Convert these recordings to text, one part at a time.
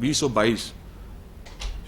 2022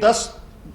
10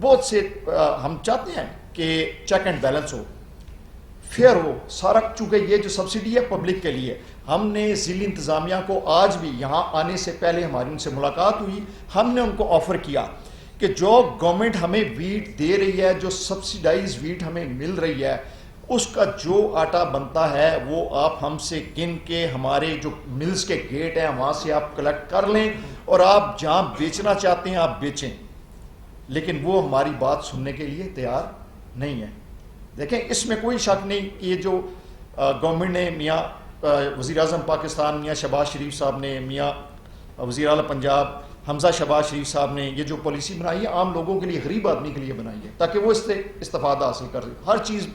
بہت سے ہم چاہتے ہیں کہ چیک اینڈ بیلنس ہو، فیئر ہو سارا، چونکہ یہ جو سبسڈی ہے پبلک کے لیے. ہم نے ضلعی انتظامیہ کو آج بھی یہاں آنے سے پہلے ہماری ان سے ملاقات ہوئی، ہم نے ان کو آفر کیا کہ جو گورنمنٹ ہمیں ویٹ دے رہی ہے، جو سبسیڈائز ویٹ ہمیں مل رہی ہے، اس کا جو آٹا بنتا ہے وہ آپ ہم سے گن کے ہمارے جو ملز کے گیٹ ہیں وہاں سے آپ کلیکٹ کر لیں، اور آپ جہاں بیچنا چاہتے ہیں آپ بیچیں. لیکن وہ ہماری بات سننے کے لیے تیار نہیں ہے. دیکھیں اس میں کوئی شک نہیں کہ یہ جو گورنمنٹ نے میاں وزیر اعظم پاکستان میاں شہباز شریف صاحب نے، میاں وزیر اعلیٰ پنجاب حمزہ شہباز شریف صاحب نے یہ جو پالیسی بنائی ہے عام لوگوں کے لیے، غریب آدمی کے لیے بنائی ہے تاکہ وہ اس سے استفادہ حاصل کر سکے. ہر چیز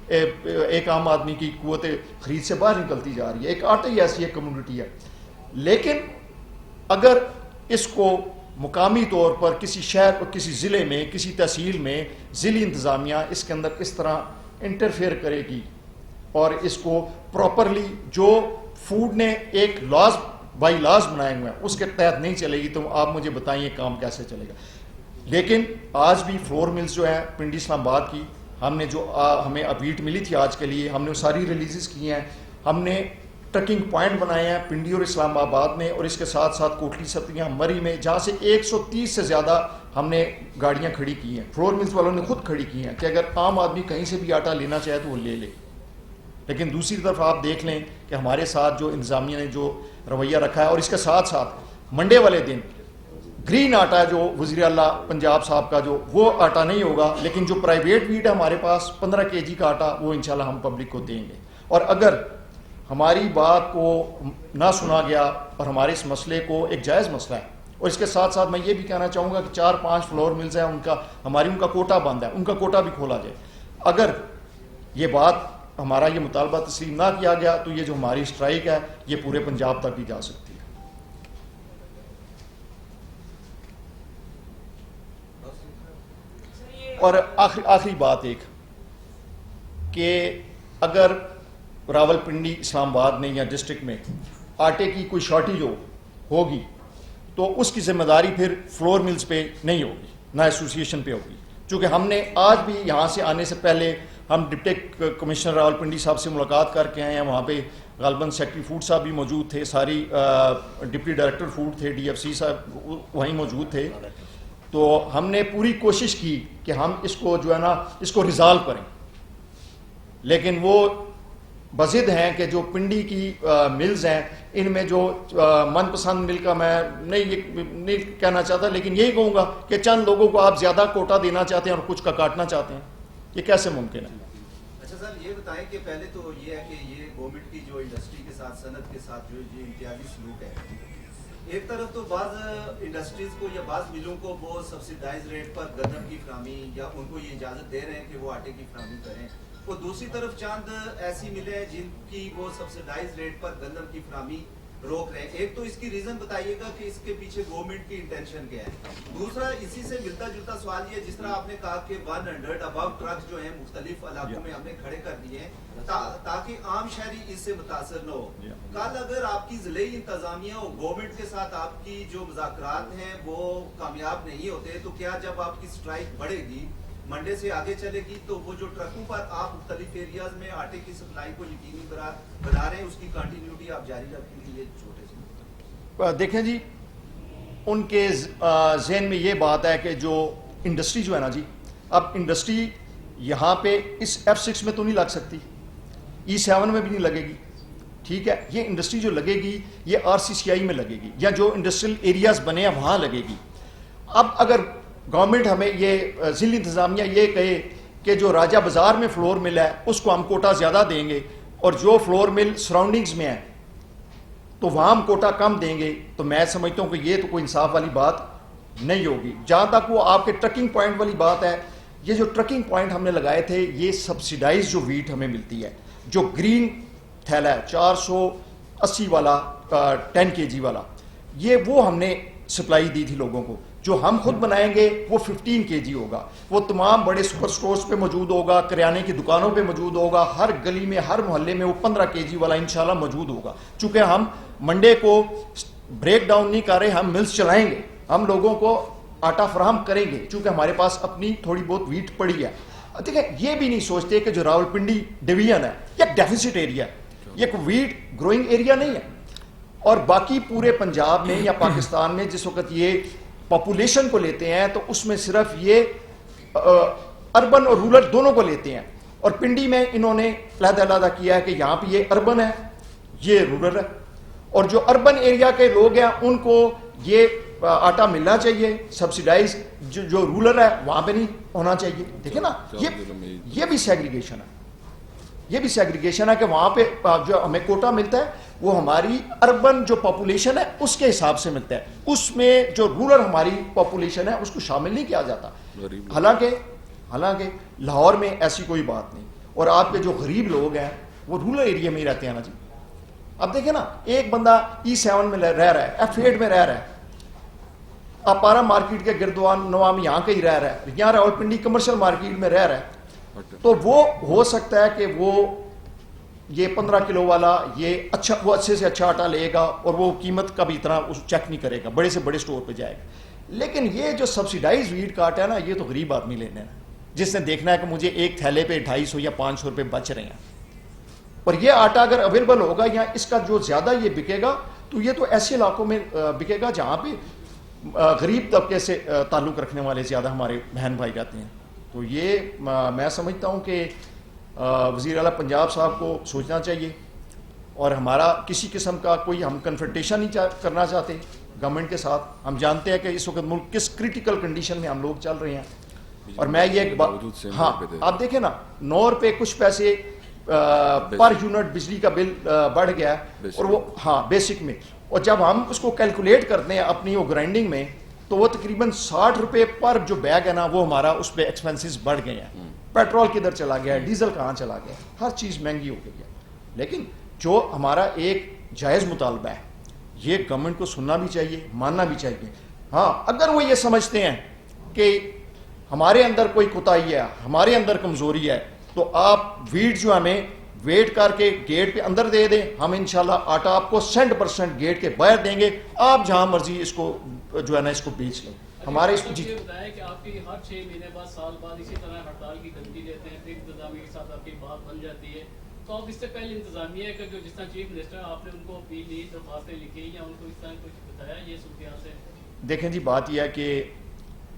ایک عام آدمی کی قوت خرید سے باہر نکلتی جا رہی ہے، ایک آٹا ہی ایسی ایک کمیونٹی ہے. لیکن اگر اس کو مقامی طور پر کسی شہر کسی ضلع میں کسی تحصیل میں ضلعی انتظامیہ اس کے اندر اس طرح انٹرفیئر کرے گی اور اس کو پراپرلی جو فوڈ نے ایک لاز بائی لاز بنائے ہوئے ہیں اس کے تحت نہیں چلے گی، تو آپ مجھے بتائیں یہ کام کیسے چلے گا. لیکن آج بھی فلور ملز جو ہیں پنڈی اسلام آباد کی، ہم نے جو ہمیں ویٹ ملی تھی آج کے لیے، ہم نے ساری ریلیزز کی ہیں. ہم نے ٹرکنگ پوائنٹ بنائے ہیں پنڈی اور اسلام آباد میں، اور اس کے ساتھ ساتھ کوٹلی ستیاں مری میں، جہاں سے 130 سے زیادہ ہم نے گاڑیاں کھڑی کی ہیں. فلور ملز والوں نے خود کھڑی کی ہیں کہ اگر عام آدمی کہیں سے بھی آٹا لینا چاہے تو وہ لے لے. لیکن دوسری طرف آپ دیکھ لیں کہ ہمارے ساتھ جو انتظامیہ نے جو رویہ رکھا ہے، اور اس کے ساتھ ساتھ منڈے والے دن گرین آٹا جو وزیر اعلیٰ پنجاب صاحب کا جو وہ آٹا نہیں ہوگا، لیکن جو پرائیویٹ ویٹ ہے ہمارے پاس 15 kg کا آٹا وہ انشاءاللہ ہم پبلک کو دیں گے. اور اگر ہماری بات کو نہ سنا گیا اور ہمارے اس مسئلے کو ایک جائز مسئلہ ہے، اور اس کے ساتھ ساتھ میں یہ بھی کہنا چاہوں گا کہ 4-5 فلور ملز ہیں ان کا کوٹا بند ہے، ان کا کوٹا بھی کھولا جائے. اگر یہ بات ہمارا یہ مطالبہ تسلیم نہ کیا گیا تو یہ جو ہماری اسٹرائک ہے یہ پورے پنجاب تک بھی جا سکتی ہے. اور آخری بات ایک کہ اگر راول پنڈی اسلام آباد میں یا ڈسٹرکٹ میں آٹے کی کوئی شارٹیج ہوگی تو اس کی ذمہ داری پھر فلور ملز پہ نہیں ہوگی، نہ ایسوسی ایشن پہ ہوگی. چونکہ ہم نے آج بھی یہاں سے آنے سے پہلے ہم ڈپٹی کمشنر راول پنڈی صاحب سے ملاقات کر کے آئے ہیں. وہاں پہ غالباً سیکٹری فوڈ صاحب بھی موجود تھے، ساری ڈپٹی ڈائریکٹر فوڈ تھے، ڈی ایف سی صاحب وہیں موجود تھے. تو ہم نے پوری کوشش کی کہ ہم اس کو جو ہے نا اس کو ریزالو کریں. لیکن وہ بضد ہیں کہ جو پنڈی کی ملز ہیں ان میں جو من پسند مل کا میں نہیں کہنا چاہتا، لیکن یہی کہوں گا کہ چند لوگوں کو آپ زیادہ کوٹا دینا چاہتے ہیں اور کچھ کا کاٹنا چاہتے ہیں. یہ کیسے ممکن ہے؟ اچھا سر یہ بتائیں کہ پہلے تو یہ ہے کہ یہ گورنمنٹ کی جو انڈسٹری کے ساتھ صنعت کے ساتھ جو یہ امتیازی سلوک ہے، ایک طرف تو بعض انڈسٹریز کو یا بعض ملوں کو وہ سبسیڈائز ریٹ پر گندم کی فراہمی یا ان کو یہ اجازت دے رہے ہیں کہ وہ آٹے کی فراہمی کریں، اور دوسری طرف چند ایسی ملیں ہیں جن کی وہ سبسیڈائز ریٹ پر گندم کی فراہمی روک رہے ہیں. ایک تو اس کی ریزن بتائیے گا کہ اس کے پیچھے گورنمنٹ کی انٹینشن کیا ہے. دوسرا اسی سے ملتا جلتا سوال یہ جس طرح آپ نے کہا کہ 100 ابو ٹرک جو ہیں مختلف علاقوں میں ہم نے کھڑے کر دیے ہیں تاکہ عام شہری اس سے متاثر نہ ہو. کل اگر آپ کی ضلعی انتظامیہ اور گورنمنٹ کے ساتھ آپ کی جو مذاکرات ہیں وہ کامیاب نہیں ہوتے تو کیا جب آپ کی اسٹرائک بڑھے گی منڈے سے آگے چلے گی تو وہ جو ٹرکوں پر آپ مختلف ایریاز میں آٹے کی سپلائی کو یقینی بنا رہے ہیں اس کی کنٹینیوٹی آپ جاری رکھیں گے؟ یہ چھوٹے سے دیکھیں جی ان کے ذہن میں یہ بات ہے کہ جو انڈسٹری جو ہے نا جی، اب انڈسٹری یہاں پہ اس F6 میں تو نہیں لگ سکتی، E7 میں بھی نہیں لگے گی. ٹھیک ہے، یہ انڈسٹری جو لگے گی یہ RCCI میں لگے گی یا جو انڈسٹریل ایریاز بنے ہیں وہاں لگے گی. اب اگر گورنمنٹ ہمیں یہ ضلعی انتظامیہ یہ کہے کہ جو راجہ بازار میں فلور مل ہے اس کو ہم کوٹا زیادہ دیں گے اور جو فلور مل سراؤنڈنگز میں ہے تو وہاں ہم کوٹا کم دیں گے، تو میں سمجھتا ہوں کہ یہ تو کوئی انصاف والی بات نہیں ہوگی. جہاں تک وہ آپ کے ٹرکنگ پوائنٹ والی بات ہے، یہ جو ٹرکنگ پوائنٹ ہم نے لگائے تھے یہ سبسیڈائز جو ویٹ ہمیں ملتی ہے، جو گرین تھیلا ہے 480 والا 10 kg والا، یہ وہ ہم نے سپلائی دی تھی لوگوں کو. جو ہم خود بنائیں گے وہ 15 kg ہوگا، وہ تمام بڑے سپر سٹورز پہ موجود ہوگا، کریانے کی دکانوں پہ موجود ہوگا، ہر گلی میں ہر محلے میں وہ 15 kg والا انشاءاللہ موجود ہوگا. چونکہ ہم منڈے کو بریک ڈاؤن نہیں کر رہے، ہم ملز چلائیں گے، ہم لوگوں کو آٹا فراہم کریں گے چونکہ ہمارے پاس اپنی تھوڑی بہت ویٹ پڑی ہے. دیکھیں یہ بھی نہیں سوچتے کہ جو راولپنڈی ڈویژن ہے یہ ایک ڈیفیسٹ ایریا ہے, یہ ایک ویٹ گروئنگ ایریا نہیں ہے. اور باقی پورے پنجاب میں یا پاکستان میں جس وقت یہ پاپولیشن کو لیتے ہیں تو اس میں صرف یہ اربن اور رورل دونوں کو لیتے ہیں, اور پنڈی میں انہوں نے علیحدہ علیحدہ کیا ہے کہ یہاں پہ یہ اربن ہے یہ رورل ہے, اور جو اربن ایریا کے لوگ ہیں ان کو یہ آٹا ملنا چاہیے سبسیڈائز, جو رورل ہے وہاں پہ نہیں ہونا چاہیے. دیکھیں نا یہ بھی سیگریگیشن ہے, یہ بھی سیگریگیشن ہے کہ وہاں پہ جو ہمیں کوٹا ملتا ہے وہ ہماری اربن جو پاپولیشن ہے اس کے حساب سے ملتا ہے, اس میں جو رورل ہماری پاپولیشن ہے اس کو شامل نہیں کیا جاتا. حالانکہ لاہور میں ایسی کوئی بات نہیں, اور آپ کے جو غریب لوگ ہیں وہ رورل ایریا میں ہی رہتے ہیں نا جی. اب دیکھیں نا ایک بندہ E7 میں رہ رہا ہے, F8 میں رہ رہا ہے, اپارا مارکیٹ کے گردوان نوام یہاں کا ہی رہ رہا ہے, یہاں راولپنڈی کمرشل مارکیٹ میں رہ رہا ہے, تو وہ ہو سکتا ہے کہ وہ یہ 15 کلو والا یہ اچھا, وہ اچھے سے اچھا آٹا لے گا اور وہ قیمت کا بھی اتنا چیک نہیں کرے گا, بڑے سے بڑے سٹور پہ جائے گا. لیکن یہ جو سبسیڈائز ویٹ کا آٹا ہے نا یہ تو غریب آدمی لینے ہیں جس نے دیکھنا ہے کہ مجھے ایک تھیلے پہ 250 یا 500 روپے بچ رہے ہیں, اور یہ آٹا اگر اویلیبل ہوگا یا اس کا جو زیادہ یہ بکے گا تو یہ تو ایسے علاقوں میں بکے گا جہاں پہ غریب طبقے سے تعلق رکھنے والے زیادہ ہمارے بہن بھائی جاتے ہیں. تو یہ میں سمجھتا ہوں کہ وزیر اعلیٰ پنجاب صاحب کو سوچنا چاہیے, اور ہمارا کسی قسم کا کوئی ہم کنفرنٹیشن نہیں کرنا چاہتے گورنمنٹ کے ساتھ. ہم جانتے ہیں کہ اس وقت ملک کس کرٹیکل کنڈیشن میں ہم لوگ چل رہے ہیں, اور میں یہ ہاں آپ دیکھیں نا 9 روپے کچھ پیسے پر یونٹ بجلی کا بل بڑھ گیا ہے, اور وہ ہاں بیسک میں, اور جب ہم اس کو کیلکولیٹ کرتے ہیں اپنی وہ گرائنڈنگ میں تو وہ تقریباً 60 روپے پر جو بیگ ہے نا وہ ہمارا اس پہ ایکسپینسز بڑھ گئے ہیں. پیٹرول کدھر چلا گیا ہے, ڈیزل کہاں چلا گیا, ہر چیز مہنگی ہو گئی ہے. لیکن جو ہمارا ایک جائز مطالبہ ہے یہ گورنمنٹ کو سننا بھی چاہیے, ماننا بھی چاہیے. ہاں اگر وہ یہ سمجھتے ہیں کہ ہمارے اندر کوئی کوتاہی ہے, ہمارے اندر کمزوری ہے, تو آپ ویٹ جو ہمیں ویٹ کر کے گیٹ پہ اندر دے دیں, ہم انشاءاللہ آٹا آپ کو 100% گیٹ کے باہر دیں گے, آپ جہاں مرضی اس کو جو ہے نا اس کو بیچ لیں. ہمارے اس جی بتایا کہ آپ کی ہر 6 مہینے بعد سال بعد اسی طرح ہڑتال کی دھمکی دیتے ہیں, پھر انتظامیہ کے ساتھ آپ کی بات بن جاتی ہے, تو آپ اس سے پہلے انتظامیہ کا جو جس طرح چیف منسٹر آپ نے ان کو اپیل لی, درخواستیں لکھی یا ان کو اس طرح کچھ بتایا یہ صورتحال سے؟ دیکھیں جی بات یہ ہے کہ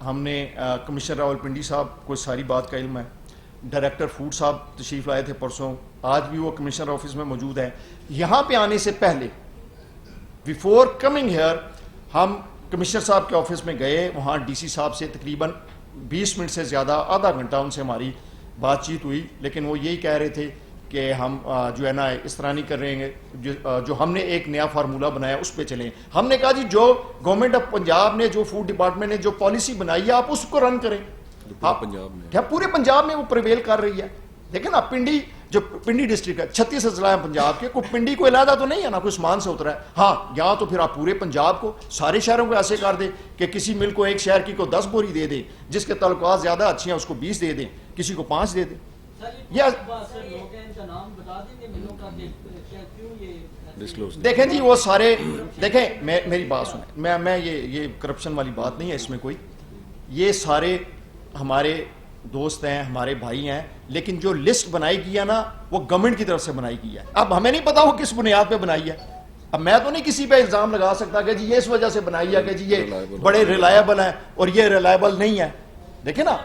ہم نے کمشنر راولپنڈی صاحب کو ساری بات کا علم ہے, ڈائریکٹر فوڈ صاحب تشریف لائے تھے پرسوں, آج بھی وہ کمشنر آفس میں موجود ہیں. یہاں پہ آنے سے پہلے بیفور کمنگ ہیئر ہم کمشنر صاحب کے آفس میں گئے, وہاں ڈی سی صاحب سے تقریباً 20 منٹ سے زیادہ آدھا گھنٹہ ان سے ہماری بات چیت ہوئی, لیکن وہ یہی کہہ رہے تھے کہ ہم جو ہے نا اس طرح نہیں کر رہے ہیں, جو ہم نے ایک نیا فارمولہ بنایا اس پہ چلیں. ہم نے کہا جی جو گورنمنٹ آف پنجاب نے, جو فوڈ ڈپارٹمنٹ نے جو پالیسی بنائی ہے آپ اس کو رن کریں. پورے پنجاب میں وہ پریویل کر رہی ہے. دیکھیں نا پنڈی, جو پنڈی ڈسٹرکٹ ہے 36 اضلاع ہیں پنجاب کے, کوئی پنڈی کو علیحدہ تو نہیں ہے نا, کوئی اسمان سے اترا ہے. ہاں یہاں تو پھر آپ پورے پنجاب کو سارے شہروں کو ایسے کر دیں کہ کسی مل کو ایک شہر کی کو 10 بوری دے دیں, جس کے تعلقات زیادہ اچھے ہیں اس کو 20 دے دیں, کسی کو 5 دے دیں. دیکھیں جی وہ سارے, دیکھیں میری بات سنیں, میں یہ کرپشن والی بات نہیں ہے اس میں کوئی, یہ سارے ہمارے دوست ہیں, ہمارے بھائی ہیں, لیکن جو لسٹ بنائی گئی ہے نا وہ گورنمنٹ کی طرف سے بنائی گئی ہے. اب ہمیں نہیں پتا وہ کس بنیاد پہ بنائی ہے, اب میں تو نہیں کسی پہ الزام لگا سکتا کہ جی یہ اس وجہ سے بنائی ہے کہ جی یہ بڑے ریلائبل ہیں اور یہ ریلائبل نہیں ہے. دیکھیں نا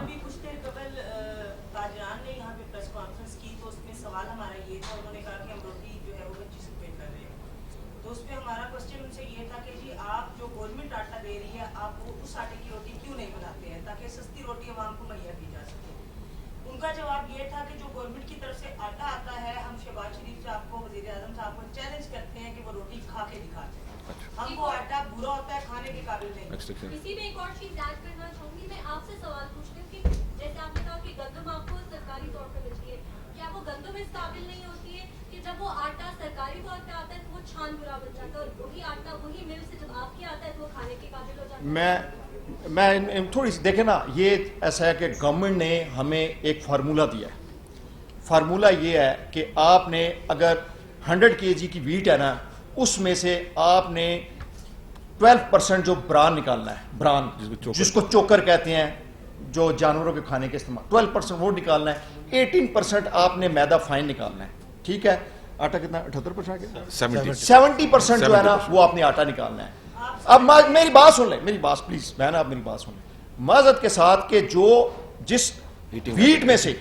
جواب یہ تھا کہ جو گورنمنٹ کی طرف سے آٹا آتا ہے, ہم شہباز شریف صاحب کو, وزیر اعظم صاحب کو چیلنج کرتے ہیں کہ وہ روٹی کھا کے دکھاتے ہیں, ہم وہ آٹا برا ہوتا ہے کھانے کے قابل نہیں. اسی میں ایک اور چیز ایڈ کرنا چاہوں گی, میں آپ سے سوال پوچھتی ہوں کہ جیسے آپ نے کہا کہ گندم آپ کو سرکاری طور پہ ملتی ہے, کیا وہ گندم اس قابل نہیں ہوتی ہے کہ جب وہ آٹا سرکاری طور پہ آتا ہے تو وہ چھان برا بن جاتا ہے, اور وہی آٹا وہی مل سے جب آپ کے آتا ہے تو وہ کھانے کے قابل ہو جاتا ہے؟ میں تھوڑی سی دیکھیں نا, یہ ایسا ہے کہ گورنمنٹ نے ہمیں ایک فارمولہ دیا ہے. فارمولہ یہ ہے کہ آپ نے اگر 100 kg کی ویٹ ہے نا, اس میں سے آپ نے 12% جو بران نکالنا ہے, بران جس کو چوکر کہتے ہیں, جو جانوروں کے کھانے کے استعمال, 12% وہ نکالنا ہے. 18% آپ نے میدا فائن نکالنا ہے, ٹھیک ہے. آٹا کتنا 78%, 70% جو ہے نا وہ آپ نے آٹا نکالنا ہے. اب میری بات سن لیں, میری بات پلیز بہن, آپ میری بات سن لیں معذرت کے ساتھ, کہ جو جس ویٹ میں سے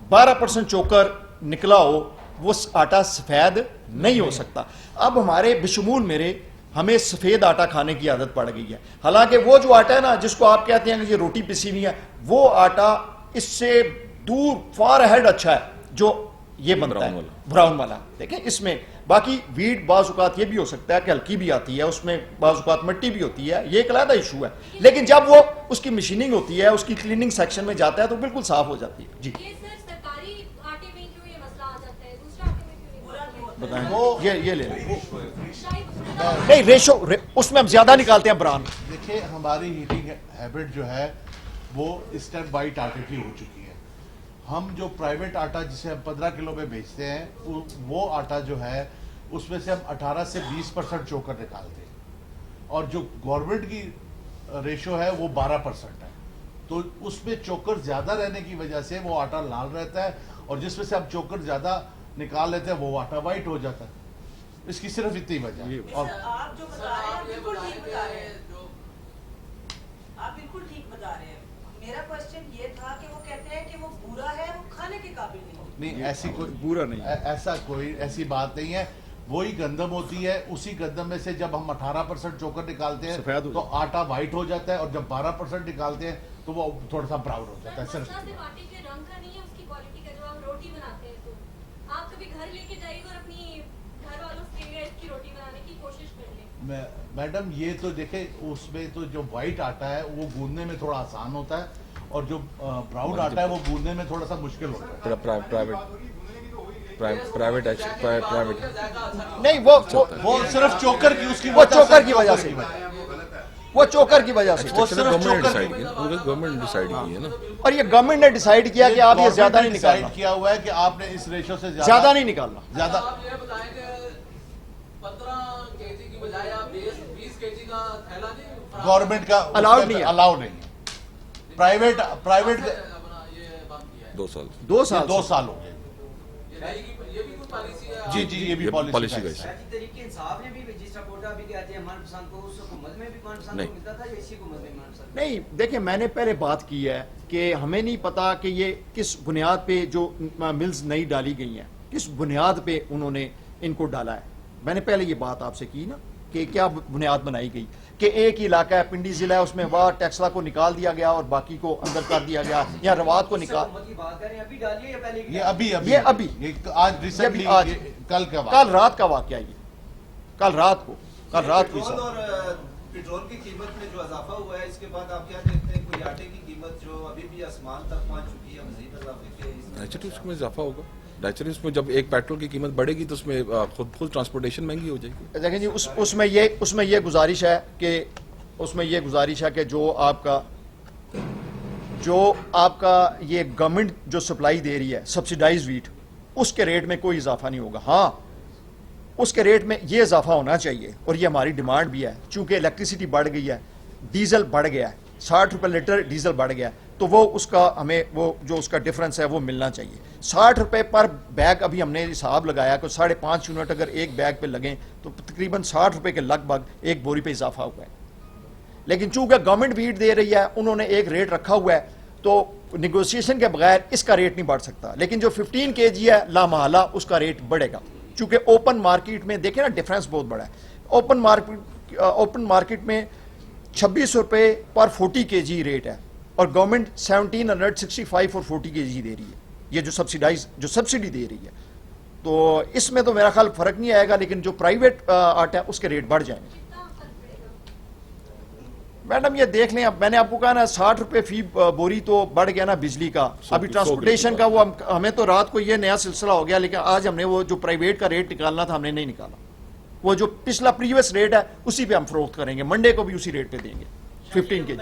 12% چوکر نکلا ہو وہ آٹا سفید نہیں ہو سکتا. اب ہمارے بشمول میرے ہمیں سفید آٹا کھانے کی عادت پڑ گئی ہے, حالانکہ وہ جو آٹا ہے نا جس کو آپ کہتے ہیں کہ یہ روٹی پسی ہوئی ہے, وہ آٹا اس سے دور فار ہیڈ اچھا ہے جو یہ بنتا ہے براؤن والا. دیکھیں اس میں باقی ویٹ بعض اوقات یہ بھی ہو سکتا ہے کہ ہلکی بھی آتی ہے, اس میں بعض اوقات مٹی بھی ہوتی ہے, یہ ایک علیحدہ ایشو ہے, لیکن جب وہ اس کی مشیننگ ہوتی ہے, اس کی کلیننگ سیکشن میں جاتا ہے تو بالکل صاف ہو جاتی ہے. جی بتائیں, یہ لے نہیں ریشو, اس میں ہم زیادہ نکالتے ہیں بران. دیکھیں ہماری ہیٹنگ ہیبٹ جو ہے وہ اسٹیپ بائٹ آٹے کی ہو چکی ہے. ہم جو پرائیویٹ آٹا جسے ہم 15 کلو میں بیچتے ہیں, وہ آٹا جو ہے اس میں سے ہم 18 سے 20% چوکر نکالتے ہیں, اور جو گورنمنٹ کی ریشو ہے وہ 12% ہے. تو اس میں چوکر زیادہ رہنے کی وجہ سے وہ آٹا لال رہتا ہے, اور جس میں سے ہم چوکر زیادہ نکال لیتے ہیں وہ آٹا وائٹ ہو جاتا ہے. اس کی صرف اتنی وجہ ہے. اور آپ جو بتا رہے ہیں بالکل ٹھیک بتا رہے ہیں, آپ بالکل ٹھیک بتا رہے ہیں. میرا کوشچن یہ تھا کہ وہ کہتے ہیں کہ وہ بورا ہے, وہ کھانے کے قابل نہیں. ایسی کوئی بورا نہیں, ایسا کوئی ایسی بات نہیں ہے. وہی گندم ہوتی ہے, اسی گندم میں سے جب ہم 18% چوکر نکالتے ہیں تو آٹا وائٹ ہو جاتا ہے, اور جب 12% نکالتے ہیں تو وہ تھوڑا سا براؤن ہو جاتا ہے. صرف میڈم یہ تو دیکھیں اس میں تو جو وائٹ آٹا ہے وہ گوندنے میں تھوڑا آسان ہوتا ہے, اور جو براؤن آٹا ہے وہ گوندنے میں تھوڑا سا مشکل ہوتا ہے. پرائیویٹ نہیں وہ صرف چوکر کی, اس کی وہ چوکر کی وجہ سے, وہ چوکر کی وجہ سے, گورنمنٹ ڈیسائیڈ کی ہے نا, اور یہ گورنمنٹ نے ڈیسائیڈ کیا کہ آپ یہ زیادہ نہیں نکالنا, کیا ہوا ہے کہ آپ نے اس ریشو سے زیادہ نہیں نکالنا. زیادہ گورنمنٹ کا الاؤڈ نہیں ہے, الاؤ نہیں ہے. پرائیویٹ 2 سال 2 سال ہو گئے. جی جی یہ بھی پالیسی کا حصہ نہیں. دیکھیں میں نے پہلے بات کی ہے کہ ہمیں نہیں پتا کہ یہ کس بنیاد پہ جو ملز نئی ڈالی گئی ہیں کس بنیاد پہ انہوں نے ان کو ڈالا ہے. میں نے پہلے یہ بات آپ سے کی نا کہ کیا بنیاد بنائی گئی کہ ایک ہی علاقہ ہے, پنڈی ضلع ہے, اس میں وہاں ٹیکسلا کو نکال دیا گیا اور باقی کو اندر کر دیا گیا, یا روات کو نکال. یہ ابھی کل رات کا واقعہ, یہ کل رات کو پیٹرول کی قیمت میں جو اضافہ ہوا ہے اس کے بعد آپ کیا دیکھتے ہیں, کوئی آٹے کی قیمت جو ابھی بھی آسمان تک پہنچ چکی ہے, مزید اضافے کے نیچرلی اس میں اضافہ ہوگا. نیچرلی اس میں جب ایک پیٹرول کی قیمت بڑھے گی تو اس میں خود ٹرانسپورٹیشن مہنگی ہو جائے گی. دیکھیں جی اس میں یہ گزارش ہے کہ جو آپ کا یہ گورنمنٹ جو سپلائی دے رہی ہے سبسیڈائز ویٹ, اس کے ریٹ میں کوئی اضافہ نہیں ہوگا. ہاں اس کے ریٹ میں یہ اضافہ ہونا چاہیے, اور یہ ہماری ڈیمانڈ بھی ہے, چونکہ الیکٹریسٹی بڑھ گئی ہے, ڈیزل بڑھ گیا ہے, 60 روپے لیٹر ڈیزل بڑھ گیا ہے, تو وہ اس کا ہمیں وہ جو اس کا ڈفرنس ہے وہ ملنا چاہیے. 60 روپے پر بیگ ابھی ہم نے حساب لگایا کہ 5.5 یونٹ اگر ایک بیگ پہ لگیں تو تقریباً 60 روپے کے لگ بھگ ایک بوری پہ اضافہ ہوا ہے. لیکن چونکہ گورنمنٹ ویٹ دے رہی ہے, انہوں نے ایک ریٹ رکھا ہوا ہے, تو نیگوسیشن کے بغیر اس کا ریٹ نہیں بڑھ سکتا. لیکن جو 15 kg ہے لامحالہ اس کا ریٹ بڑھے گا, چونکہ اوپن مارکیٹ میں دیکھیں نا ڈفرنس بہت بڑا ہے. اوپن مارکیٹ میں 26 روپے پر 40 kg ریٹ ہے, اور گورنمنٹ 1765 اور 40 kg دے رہی ہے, یہ جو سبسڈی دے رہی ہے. تو اس میں تو میرا خیال فرق نہیں آئے گا, لیکن جو پرائیویٹ آٹا ہے اس کے ریٹ بڑھ جائیں گے. میڈم یہ دیکھ لیں, اب میں نے آپ کو کہا نا 60 روپے فی بوری تو بڑھ گیا نا بجلی کا, ابھی ٹرانسپورٹیشن کا وہ ہمیں تو رات کو یہ نیا سلسلہ ہو گیا, لیکن آج ہم نے وہ جو پرائیویٹ کا ریٹ نکالنا تھا ہم نے نہیں نکالا. وہ جو پچھلا پریویس ریٹ ہے اسی پہ ہم فروخت کریں گے, منڈے کو بھی اسی ریٹ پہ دیں گے 15 kg.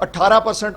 18%